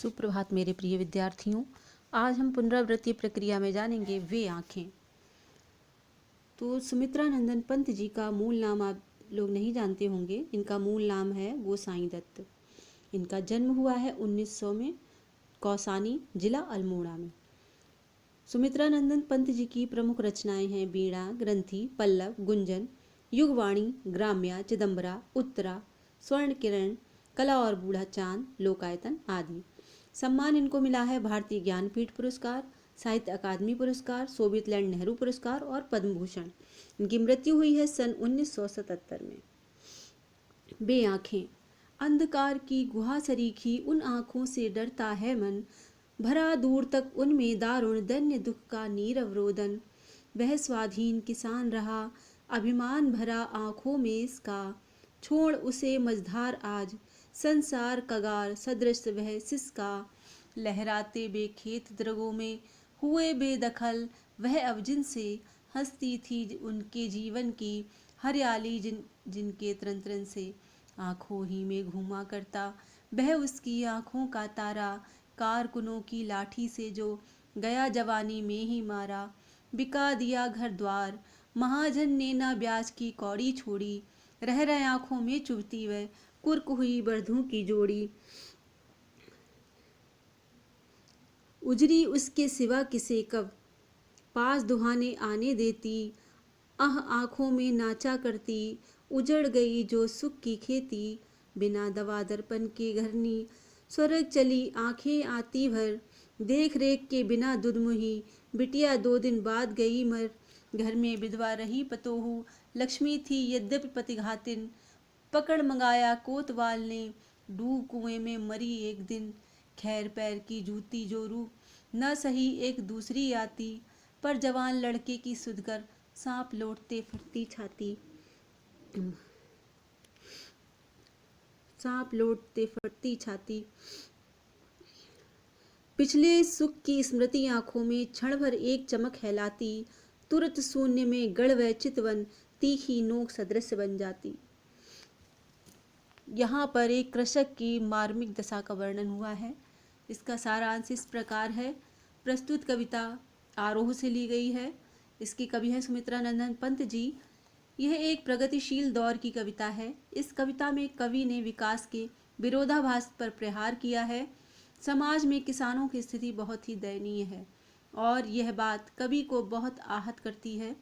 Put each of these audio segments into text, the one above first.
सुप्रभात मेरे प्रिय विद्यार्थियों। आज हम पुनरावृत्ति प्रक्रिया में जानेंगे वे आँखें। तो सुमित्रा नंदन पंत जी का मूल नाम आप लोग नहीं जानते होंगे। इनका मूल नाम है गोसाई दत्त। इनका जन्म हुआ है 1900 में कौसानी, जिला अल्मोड़ा में। सुमित्रा नंदन पंत जी की प्रमुख रचनाएं हैं वीणा, ग्रंथि, पल्लव, गुंजन, युगवाणी, ग्राम्या, चिदंबरा, उत्तरा, स्वर्ण किरण, कला और बूढ़ा चांद, लोकायतन आदि। सम्मान इनको मिला है भारतीय ज्ञानपीठ पुरस्कार, साहित्य अकादमी पुरस्कार, सोवियत नेहरू पुरस्कार और पद्म भूषण। इनकी मृत्यु हुई है सन 1977 में। बे आँखें। अंधकार की गुहा सरीखी उन आँखों से डरता है मन, भरा दूर तक उनमें दारुण दैन्य दुख का नीरव रोदन। वह स्वाधीन किसान रहा, अभिमान भरा आँखों में इसका, छोड़ उसे मझधार आज संसार कगार सदृश वह सिसका। लहराते बेखेत द्रगों में हुए बेदखल वह अब जिनसे, हंसती थी उनके जीवन की हरियाली जिनके त्रन त्रन से। आँखों ही में घूमा करता वह उसकी आँखों का तारा, कारकुनों की लाठी से जो गया जवानी में ही मारा। बिका दिया घर द्वार महाजन ने ना ब्याज की कौड़ी छोड़ी, रह रहे आँखों में चुभती वह कुर्क हुई बर्धों की जोड़ी। उजरी उसके सिवा किसे कब पास दुहाने आने देती, आँखों में नाचा करती उजड़ गई जो सुख की खेती। बिना दवा दर्पण के घरनी स्वर्ग चली आँखें आती भर, देख रेख के बिना दुधमुही बिटिया 2 दिन बाद गई मर। घर में विधवा रही पतोहू लक्ष्मी थी यद्यपि पतिघातिन, पकड़ मंगाया कोतवाल ने डूब कुएं में मरी एक दिन। खैर पैर की जूती जोरू न सही एक दूसरी आती, पर जवान लड़के की सुधकर सांप लौटते फटती छाती। सांप लौटते फटती छाती। पिछले सुख की स्मृति आंखों में क्षण भर एक चमक हैलाती, तुरंत शून्य में गढ़ व चितवन तीखी नोक सदृश बन जाती। यहाँ पर एक कृषक की मार्मिक दशा का वर्णन हुआ है। इसका सारांश इस प्रकार है। प्रस्तुत कविता आरोह से ली गई है। इसकी कवि है सुमित्रा नंदन पंत जी। यह एक प्रगतिशील दौर की कविता है। इस कविता में कवि ने विकास के विरोधाभास पर प्रहार किया है। समाज में किसानों की स्थिति बहुत ही दयनीय है और यह बात कवि को बहुत आहत करती है।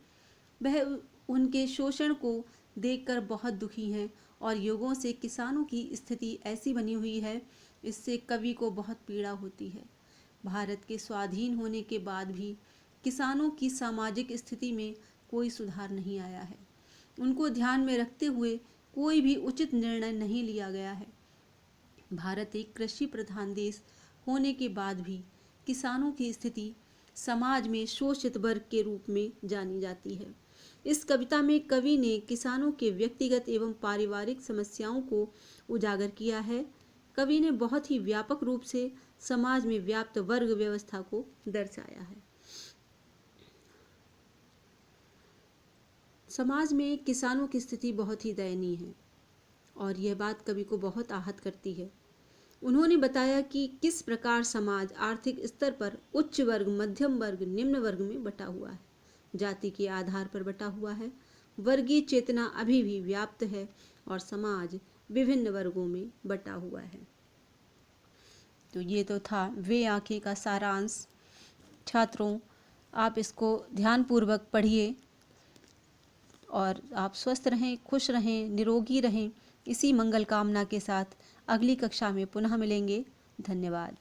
वह उनके शोषण को देखकर बहुत दुखी हैं और युगों से किसानों की स्थिति ऐसी बनी हुई है, इससे कवि को बहुत पीड़ा होती है। भारत के स्वाधीन होने के बाद भी किसानों की सामाजिक स्थिति में कोई सुधार नहीं आया है। उनको ध्यान में रखते हुए कोई भी उचित निर्णय नहीं लिया गया है। भारत एक कृषि प्रधान देश होने के बाद भी किसानों की स्थिति समाज में शोषित वर्ग के रूप में जानी जाती है। इस कविता में कवि ने किसानों के व्यक्तिगत एवं पारिवारिक समस्याओं को उजागर किया है। कवि ने बहुत ही व्यापक रूप से समाज में व्याप्त वर्ग व्यवस्था को दर्शाया है। समाज में किसानों की स्थिति बहुत ही दयनीय है और यह बात कवि को बहुत आहत करती है। उन्होंने बताया कि किस प्रकार समाज आर्थिक स्तर पर उच्च वर्ग, मध्यम वर्ग, निम्न वर्ग में बटा हुआ है, जाति के आधार पर बटा हुआ है। वर्गीय चेतना अभी भी व्याप्त है और समाज विभिन्न वर्गों में बटा हुआ है। तो ये तो था वे आँखें का सारांश। छात्रों, आप इसको ध्यानपूर्वक पढ़िए और आप स्वस्थ रहें, खुश रहें, निरोगी रहें। इसी मंगल कामना के साथ अगली कक्षा में पुनः मिलेंगे। धन्यवाद।